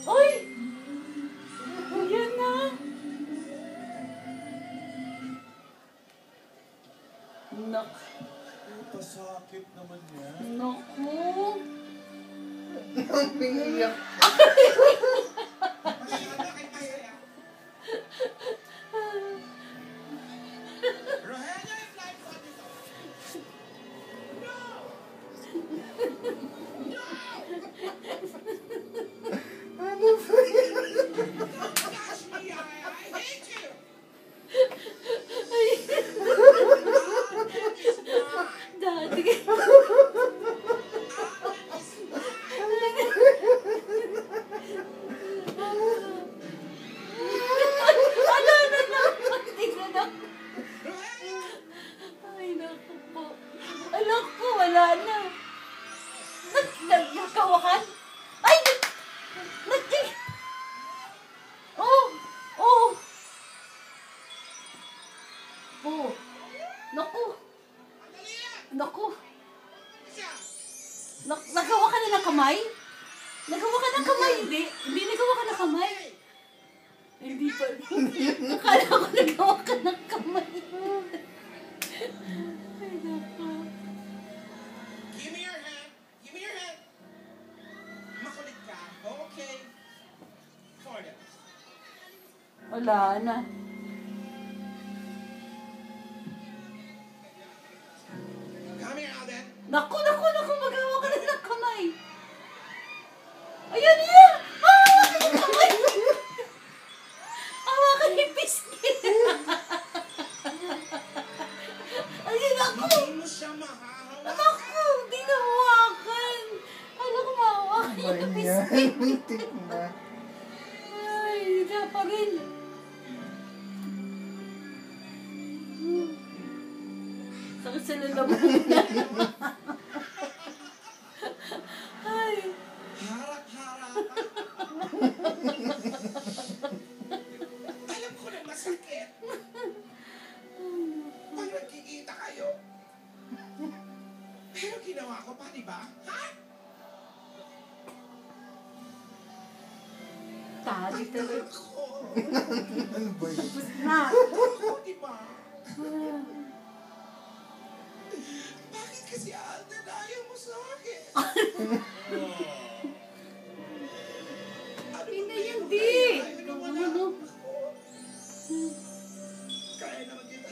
Uy! Yan na. Nak. Pasakit naman yan. Naku. Umiiyak. Rohenya, yung flying phone nito. No! Ano ba yan? Touch me, I hate you! Daddy. Ano na naman? Tingnan na. Ay, naku po. Alam ko, wala na. Nagkawakan? Ay! Oh! Oh! Oh! Naku! Naku! Nagawa ka na ng kamay? Nagawa ka ng kamay? Hindi. Hindi nagawa ka ng kamay. Hindi pa. Akala ko nagawa ka ng kamay. Ay, naku. Give me your hand. Give me your hand. Makulit ka. Okay. For them. Wala na. Come here, Alden. Naku, naku, naku, magawa ka na ng kamay. Ayan, ayan! Hawakan yung kamay! Hawakan yung biscuit! Ayan ako! Hindi mo siya mahahawa. Naku, hindi na hawakan! Ano ko mahawakan yung Ayan, biscuit? mitik na. Ay, hindi pa rin. Sakit sa lalamunan. Ay. Harap-harap. Alam ko na masakit. Pag nagkikita kayo. Pero ginawa ko pa, di ba? Ha? Tali talaga. Ako. Ano ba yun? Tapos na. Ako, di ba? Bakit kasi Alden ayaw mo sa akin? Ano Hindi, ba hindi. Ayaw na wala Ano? ako. Kaya naman kita.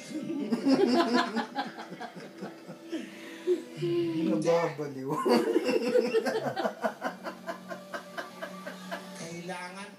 Nababaliw. Kailangan